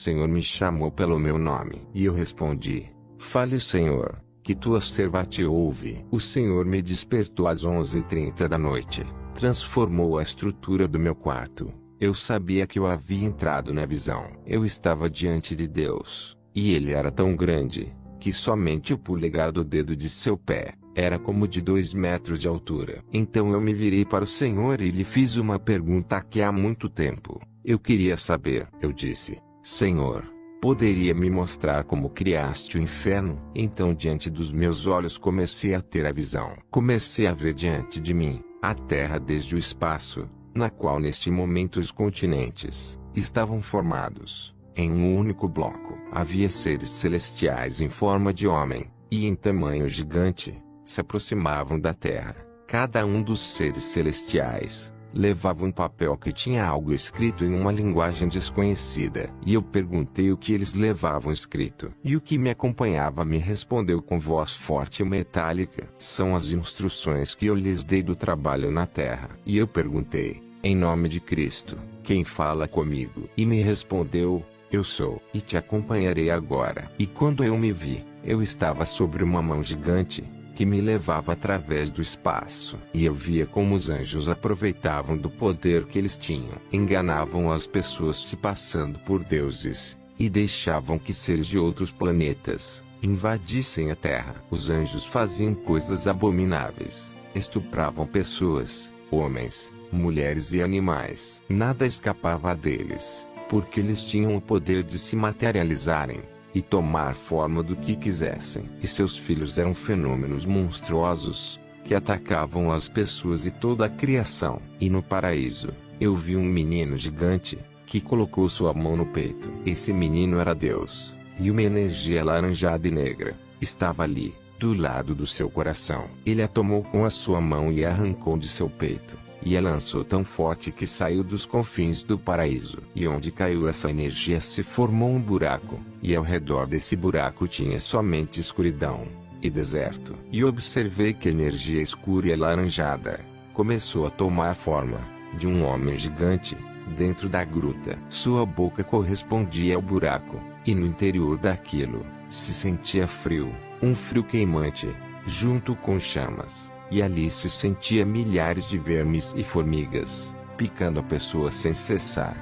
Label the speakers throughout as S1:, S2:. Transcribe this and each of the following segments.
S1: Senhor me chamou pelo meu nome. E eu respondi: fale, Senhor, que tua serva te ouve. O Senhor me despertou às 11h30 da noite, transformou a estrutura do meu quarto. Eu sabia que eu havia entrado na visão. Eu estava diante de Deus, e Ele era tão grande, que somente o polegar do dedo de seu pé era como de 2 metros de altura. Então eu me virei para o Senhor e lhe fiz uma pergunta que há muito tempo eu queria saber. Eu disse: Senhor, poderia me mostrar como criaste o inferno? Então diante dos meus olhos comecei a ter a visão. Comecei a ver diante de mim a terra desde o espaço, na qual neste momento os continentes estavam formados em um único bloco. Havia seres celestiais em forma de homem, e em tamanho gigante, se aproximavam da terra. Cada um dos seres celestiais levava um papel que tinha algo escrito em uma linguagem desconhecida. E eu perguntei o que eles levavam escrito. E o que me acompanhava me respondeu com voz forte e metálica: são as instruções que eu lhes dei do trabalho na terra. E eu perguntei: em nome de Cristo, quem fala comigo? E me respondeu: eu sou, e te acompanharei agora. E quando eu me vi, eu estava sobre uma mão gigante, que me levava através do espaço. E eu via como os anjos aproveitavam do poder que eles tinham. Enganavam as pessoas se passando por deuses, e deixavam que seres de outros planetas invadissem a Terra. Os anjos faziam coisas abomináveis. Estupravam pessoas, homens, mulheres e animais. Nada escapava deles, porque eles tinham o poder de se materializarem e tomar forma do que quisessem. E seus filhos eram fenômenos monstruosos, que atacavam as pessoas e toda a criação. E no paraíso, eu vi um menino gigante, que colocou sua mão no peito. Esse menino era Deus, e uma energia alaranjada e negra estava ali, do lado do seu coração. Ele a tomou com a sua mão e a arrancou de seu peito, e a lançou tão forte que saiu dos confins do paraíso. E onde caiu essa energia se formou um buraco, e ao redor desse buraco tinha somente escuridão e deserto. E observei que a energia escura e alaranjada começou a tomar forma de um homem gigante dentro da gruta. Sua boca correspondia ao buraco, e no interior daquilo se sentia frio, um frio queimante, junto com chamas. E ali se sentia milhares de vermes e formigas, picando a pessoa sem cessar.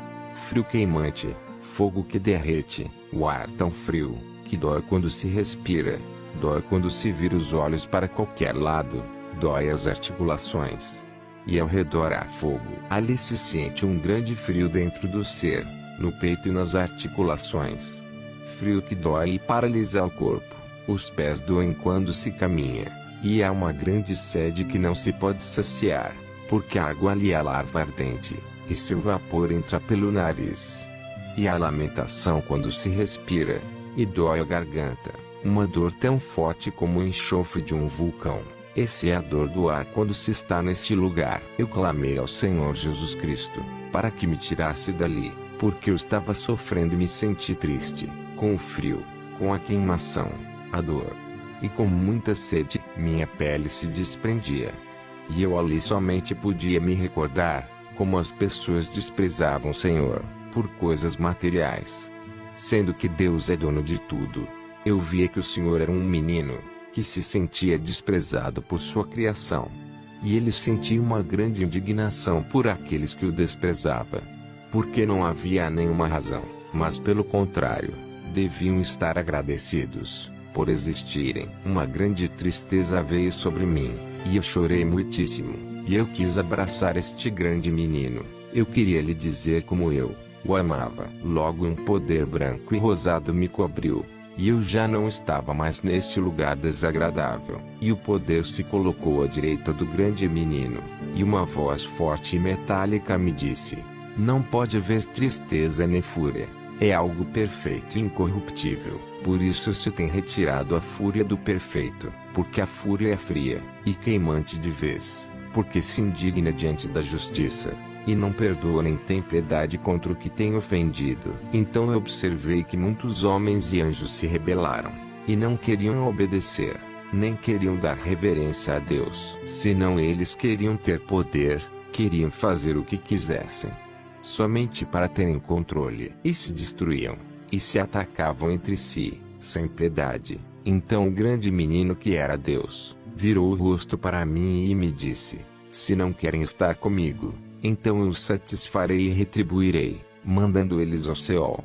S1: Frio queimante, fogo que derrete, o ar tão frio, que dói quando se respira, dói quando se vira os olhos para qualquer lado, dói as articulações. E ao redor há fogo. Ali se sente um grande frio dentro do ser, no peito e nas articulações. Frio que dói e paralisa o corpo. Os pés doem quando se caminha. E há uma grande sede que não se pode saciar, porque a água ali é larva ardente, e seu vapor entra pelo nariz. E há lamentação quando se respira, e dói a garganta, uma dor tão forte como o enxofre de um vulcão. Essa é a dor do ar quando se está neste lugar. Eu clamei ao Senhor Jesus Cristo, para que me tirasse dali, porque eu estava sofrendo e me senti triste, com o frio, com a queimação, a dor e com muita sede. Minha pele se desprendia. E eu ali somente podia me recordar como as pessoas desprezavam o Senhor por coisas materiais, sendo que Deus é dono de tudo. Eu via que o Senhor era um menino que se sentia desprezado por sua criação, e ele sentia uma grande indignação por aqueles que o desprezavam, porque não havia nenhuma razão, mas pelo contrário, deviam estar agradecidos por existirem. Uma grande tristeza veio sobre mim, e eu chorei muitíssimo, e eu quis abraçar este grande menino. Eu queria lhe dizer como eu o amava. Logo um poder branco e rosado me cobriu, e eu já não estava mais neste lugar desagradável. E o poder se colocou à direita do grande menino, e uma voz forte e metálica me disse: não pode haver tristeza nem fúria. É algo perfeito e incorruptível. Por isso se tem retirado a fúria do perfeito, porque a fúria é fria e queimante de vez, porque se indigna diante da justiça, e não perdoa nem tem piedade contra o que tem ofendido. Então eu observei que muitos homens e anjos se rebelaram, e não queriam obedecer, nem queriam dar reverência a Deus. Senão eles queriam ter poder, queriam fazer o que quisessem, somente para terem controle, e se destruíam, e se atacavam entre si, sem piedade. Então o grande menino, que era Deus, virou o rosto para mim e me disse: se não querem estar comigo, então eu os satisfarei e retribuirei, mandando eles ao Seol,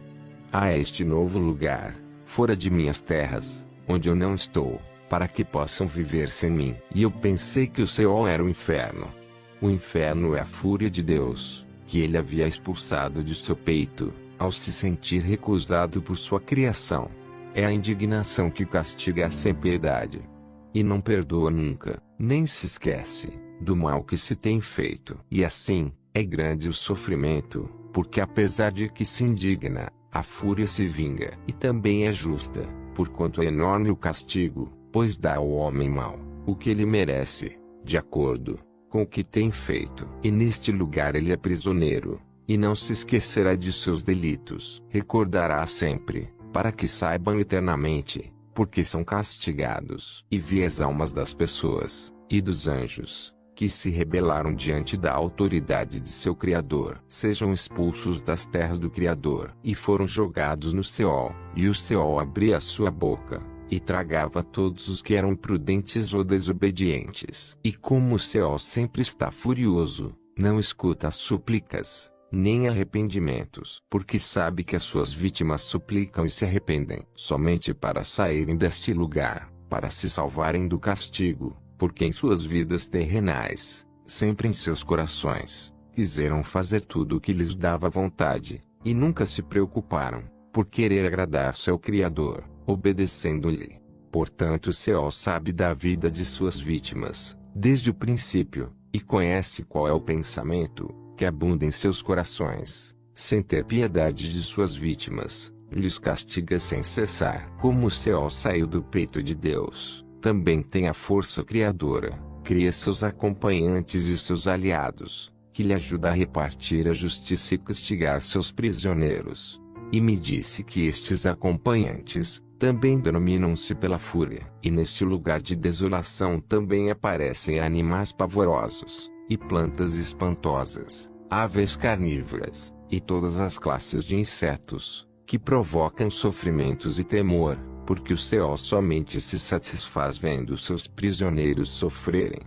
S1: a este novo lugar, fora de minhas terras, onde eu não estou, para que possam viver sem mim. E eu pensei que o Seol era o inferno. O inferno é a fúria de Deus, que ele havia expulsado de seu peito, ao se sentir recusado por sua criação. É a indignação que castiga sem piedade, e não perdoa nunca, nem se esquece do mal que se tem feito. E assim, é grande o sofrimento, porque apesar de que se indigna, a fúria se vinga. E também é justa, porquanto é enorme o castigo, pois dá ao homem mal o que ele merece, de acordo com o que tem feito. E neste lugar ele é prisioneiro, e não se esquecerá de seus delitos. Recordará sempre, para que saibam eternamente, porque são castigados. E vi as almas das pessoas, e dos anjos, que se rebelaram diante da autoridade de seu Criador, sejam expulsos das terras do Criador, e foram jogados no Seol. E o Seol abria a sua boca, e tragava todos os que eram imprudentes ou desobedientes. E como o Seol sempre está furioso, não escuta as súplicas, nem arrependimentos, porque sabe que as suas vítimas suplicam e se arrependem somente para saírem deste lugar, para se salvarem do castigo, porque em suas vidas terrenais, sempre em seus corações, quiseram fazer tudo o que lhes dava vontade, e nunca se preocuparam por querer agradar seu Criador, obedecendo-lhe. Portanto o Seol sabe da vida de suas vítimas, desde o princípio, e conhece qual é o pensamento que abunda em seus corações. Sem ter piedade de suas vítimas, lhes castiga sem cessar. Como o Seol saiu do peito de Deus, também tem a força criadora, cria seus acompanhantes e seus aliados, que lhe ajuda a repartir a justiça e castigar seus prisioneiros. E me disse que estes acompanhantes também denominam-se pela fúria. E neste lugar de desolação também aparecem animais pavorosos, e plantas espantosas, aves carnívoras, e todas as classes de insetos, que provocam sofrimentos e temor, porque o Seol somente se satisfaz vendo seus prisioneiros sofrerem.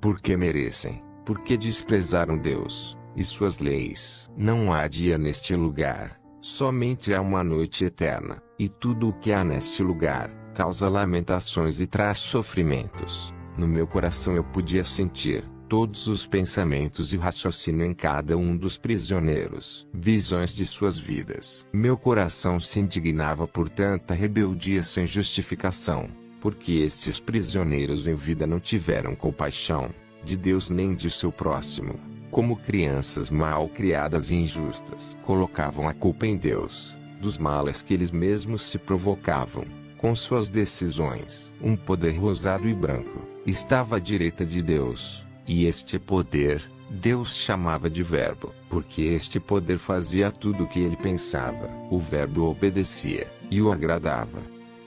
S1: Porque merecem, porque desprezaram Deus e suas leis. Não há dia neste lugar, somente há uma noite eterna, e tudo o que há neste lugar causa lamentações e traz sofrimentos. No meu coração eu podia sentir todos os pensamentos e raciocínio em cada um dos prisioneiros, visões de suas vidas. Meu coração se indignava por tanta rebeldia sem justificação, porque estes prisioneiros em vida não tiveram compaixão de Deus nem de seu próximo. Como crianças mal criadas e injustas, colocavam a culpa em Deus, dos males que eles mesmos se provocavam, com suas decisões. Um poder rosado e branco estava à direita de Deus, e este poder, Deus chamava de Verbo, porque este poder fazia tudo o que ele pensava. O Verbo obedecia, e o agradava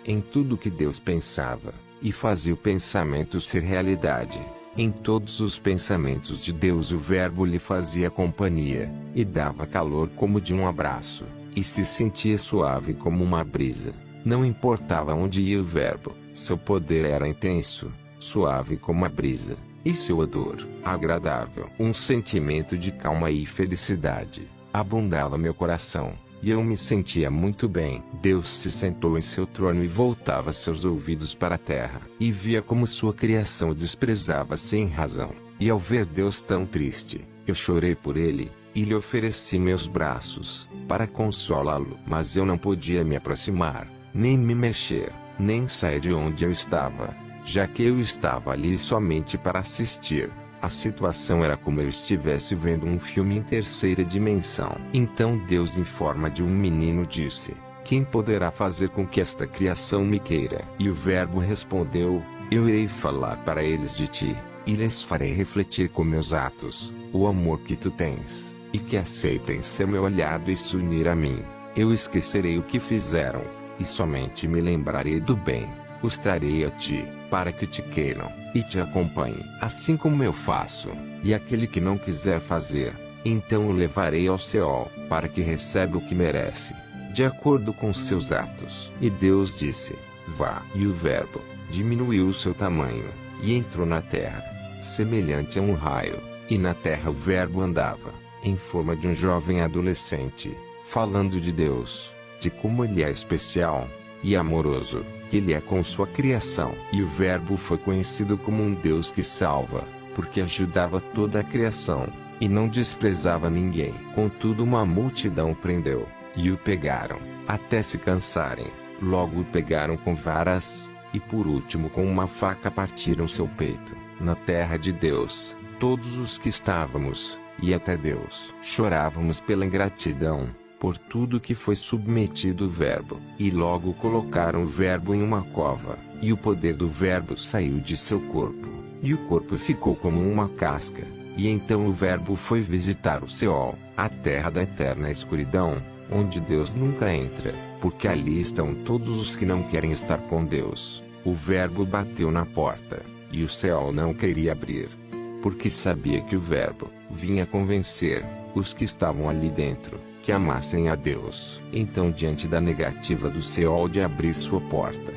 S1: em tudo que Deus pensava, e fazia o pensamento ser realidade. Em todos os pensamentos de Deus o Verbo lhe fazia companhia, e dava calor como de um abraço, e se sentia suave como uma brisa. Não importava onde ia o Verbo, seu poder era intenso, suave como a brisa, e seu odor, agradável. Um sentimento de calma e felicidade abundava meu coração, e eu me sentia muito bem. Deus se sentou em seu trono e voltava seus ouvidos para a terra, e via como sua criação o desprezava sem razão. E ao ver Deus tão triste, eu chorei por ele, e lhe ofereci meus braços, para consolá-lo. Mas eu não podia me aproximar, nem me mexer, nem sair de onde eu estava, já que eu estava ali somente para assistir. A situação era como eu estivesse vendo um filme em terceira dimensão. Então Deus, em forma de um menino, disse: quem poderá fazer com que esta criação me queira? E o Verbo respondeu: eu irei falar para eles de ti, e lhes farei refletir com meus atos o amor que tu tens, e que aceitem ser meu aliado e se unir a mim. Eu esquecerei o que fizeram, e somente me lembrarei do bem. Os trarei a ti, para que te queiram, e te acompanhem, assim como eu faço. E aquele que não quiser fazer, então o levarei ao Seol, para que receba o que merece. de acordo com seus atos. E Deus disse: vá. E o verbo diminuiu o seu tamanho, e entrou na terra, semelhante a um raio, e na terra o verbo andava, em forma de um jovem adolescente, falando de Deus, de como ele é especial e amoroso, que ele é com sua criação. E o verbo foi conhecido como um Deus que salva, porque ajudava toda a criação, e não desprezava ninguém. Contudo uma multidão o prendeu, e o pegaram, até se cansarem. Logo o pegaram com varas, e por último com uma faca partiram seu peito. Na terra de Deus, todos os que estávamos, e até Deus, chorávamos pela ingratidão, por tudo que foi submetido o verbo. E logo colocaram o verbo em uma cova, e o poder do verbo saiu de seu corpo, e o corpo ficou como uma casca. E então o verbo foi visitar o Seol, a terra da eterna escuridão, onde Deus nunca entra, porque ali estão todos os que não querem estar com Deus. O verbo bateu na porta, e o Seol não queria abrir, porque sabia que o verbo vinha convencer os que estavam ali dentro que amassem a Deus. Então, diante da negativa do Seol de abrir sua porta,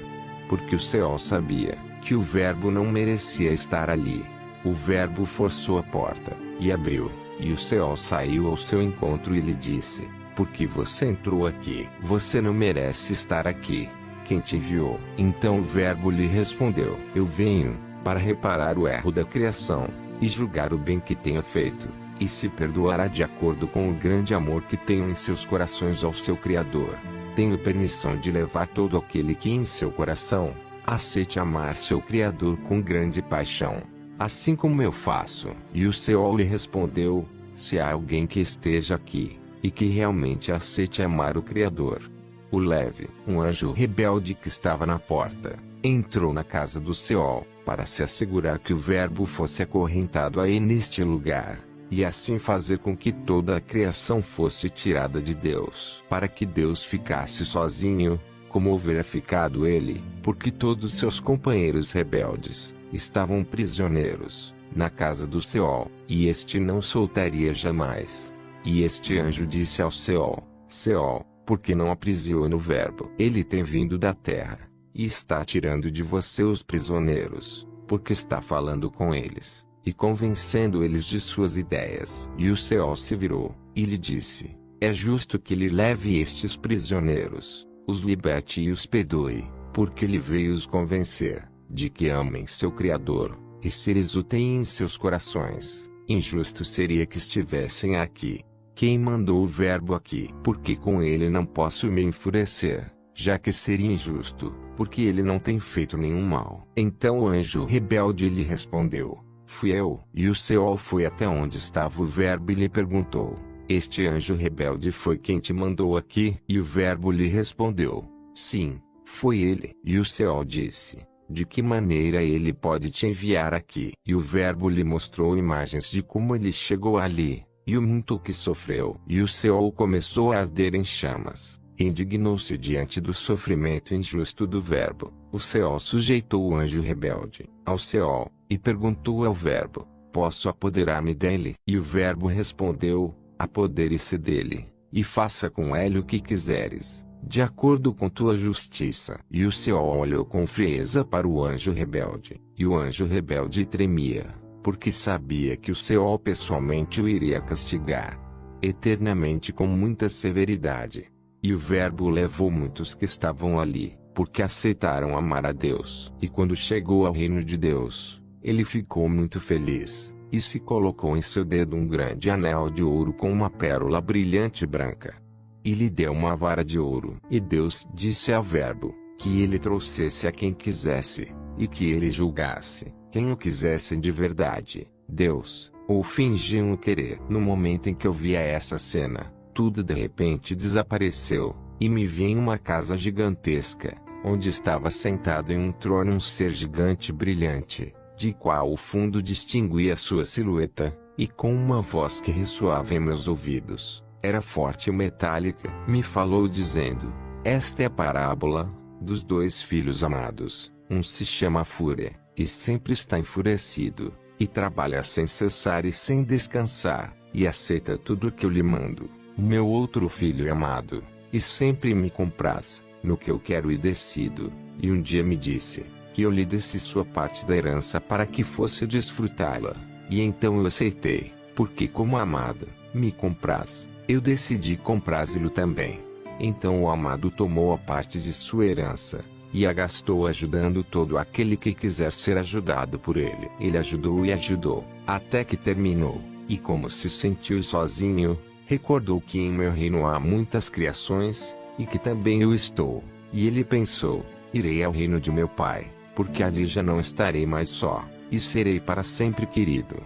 S1: porque o Seol sabia que o verbo não merecia estar ali, o verbo forçou a porta, e abriu, e o Seol saiu ao seu encontro e lhe disse: por que você entrou aqui? Você não merece estar aqui. Quem te enviou? Então o verbo lhe respondeu: eu venho para reparar o erro da criação, e julgar o bem que tenha feito, e se perdoará de acordo com o grande amor que tenho em seus corações ao seu Criador. Tenho permissão de levar todo aquele que em seu coração aceite amar seu Criador com grande paixão, assim como eu faço. E o Seol lhe respondeu: se há alguém que esteja aqui, e que realmente aceite amar o Criador, o leve. Um anjo rebelde que estava na porta entrou na casa do Seol, para se assegurar que o verbo fosse acorrentado aí neste lugar, e assim fazer com que toda a criação fosse tirada de Deus, para que Deus ficasse sozinho, como houvera ficado ele, porque todos seus companheiros rebeldes estavam prisioneiros na casa do Seol, e este não soltaria jamais. E este anjo disse ao Seol: Seol, por que não aprisiona o verbo? Ele tem vindo da terra, e está tirando de você os prisioneiros, porque está falando com eles, e convencendo eles de suas ideias. E o Seol se virou, e lhe disse: é justo que lhe leve estes prisioneiros, os liberte e os perdoe, porque ele veio os convencer de que amem seu Criador, e se eles o têm em seus corações, injusto seria que estivessem aqui. Quem mandou o verbo aqui? Porque com ele não posso me enfurecer, já que seria injusto, porque ele não tem feito nenhum mal. Então o anjo rebelde lhe respondeu: fui eu. E o Seol foi até onde estava o verbo e lhe perguntou: este anjo rebelde foi quem te mandou aqui? E o verbo lhe respondeu: sim, foi ele. E o Seol disse: de que maneira ele pode te enviar aqui? E o verbo lhe mostrou imagens de como ele chegou ali, e o muito que sofreu. E o Seol começou a arder em chamas, indignou-se diante do sofrimento injusto do verbo. O Seol sujeitou o anjo rebelde ao Seol, e perguntou ao verbo: posso apoderar-me dele? E o verbo respondeu: apodere-se dele, e faça com ele o que quiseres, de acordo com tua justiça. E o Seol olhou com frieza para o anjo rebelde, e o anjo rebelde tremia, porque sabia que o Seol pessoalmente o iria castigar eternamente com muita severidade. E o verbo levou muitos que estavam ali, porque aceitaram amar a Deus. E quando chegou ao reino de Deus, ele ficou muito feliz, e se colocou em seu dedo um grande anel de ouro com uma pérola brilhante branca, e lhe deu uma vara de ouro. E Deus disse ao verbo que ele trouxesse a quem quisesse, e que ele julgasse quem o quisesse de verdade, Deus, ou fingiam o querer. No momento em que eu via essa cena, tudo de repente desapareceu, e me vi em uma casa gigantesca, onde estava sentado em um trono um ser gigante brilhante, de qual o fundo distinguia sua silhueta, e com uma voz que ressoava em meus ouvidos, era forte e metálica, me falou dizendo: esta é a parábola dos dois filhos amados. Um se chama Fúria, e sempre está enfurecido, e trabalha sem cessar e sem descansar, e aceita tudo o que eu lhe mando. O meu outro filho amado e sempre me compraz no que eu quero e decido. E um dia me disse que eu lhe desse sua parte da herança para que fosse desfrutá-la. E então eu aceitei, porque como amado me compraz, eu decidi comprazê-lo também. Então o amado tomou a parte de sua herança e a gastou ajudando todo aquele que quiser ser ajudado por ele. Ele ajudou e ajudou, até que terminou, e como se sentiu sozinho, recordou que em meu reino há muitas criações, e que também eu estou. E ele pensou: irei ao reino de meu pai, porque ali já não estarei mais só, e serei para sempre querido.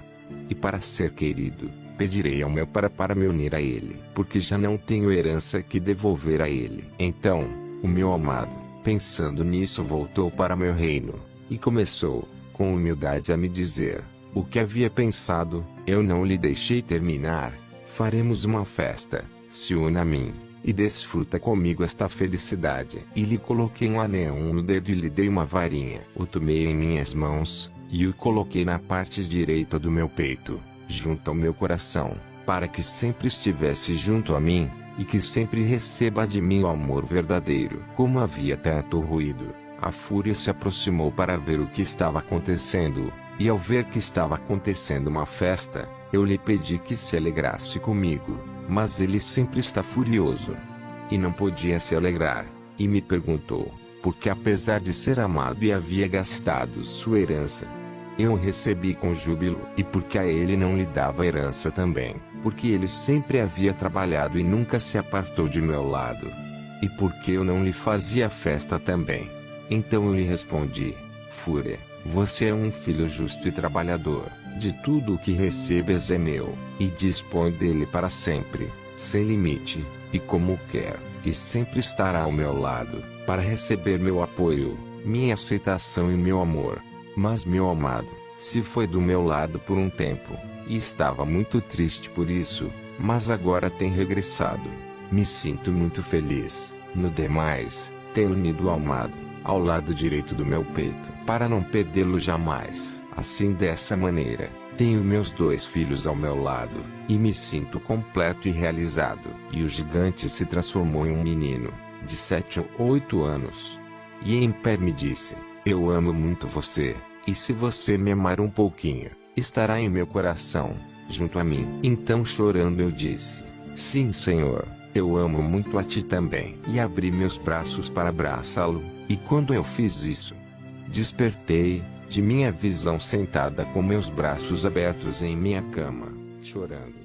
S1: E para ser querido, pedirei ao meu pai para me unir a ele, porque já não tenho herança que devolver a ele. Então, o meu amado, pensando nisso, voltou para meu reino, e começou, com humildade, a me dizer o que havia pensado. Eu não lhe deixei terminar. Faremos uma festa, se una a mim, e desfruta comigo esta felicidade. E lhe coloquei um anel no dedo e lhe dei uma varinha. O tomei em minhas mãos, e o coloquei na parte direita do meu peito, junto ao meu coração, para que sempre estivesse junto a mim, e que sempre receba de mim o amor verdadeiro. Como havia tanto ruído, a fúria se aproximou para ver o que estava acontecendo, e ao ver que estava acontecendo uma festa, eu lhe pedi que se alegrasse comigo, mas ele sempre está furioso e não podia se alegrar, e me perguntou, porque apesar de ser amado e havia gastado sua herança, eu o recebi com júbilo, e porque a ele não lhe dava herança também, porque ele sempre havia trabalhado e nunca se apartou de meu lado, e porque eu não lhe fazia festa também. Então eu lhe respondi: Fúria, você é um filho justo e trabalhador. De tudo o que recebes é meu, e dispõe dele para sempre, sem limite, e como quer, e sempre estará ao meu lado, para receber meu apoio, minha aceitação e meu amor. Mas meu amado se foi do meu lado por um tempo, e estava muito triste por isso, mas agora tem regressado. Me sinto muito feliz. No demais, tenho unido o amado ao lado direito do meu peito, para não perdê-lo jamais. Assim, dessa maneira, tenho meus 2 filhos ao meu lado, e me sinto completo e realizado. E o gigante se transformou em um menino, de 7 ou 8 anos. E em pé me disse: eu amo muito você, e se você me amar um pouquinho, estará em meu coração, junto a mim. Então, chorando, eu disse: sim, Senhor, eu amo muito a ti também. E abri meus braços para abraçá-lo, e quando eu fiz isso, despertei de minha visão sentada com meus braços abertos em minha cama, chorando.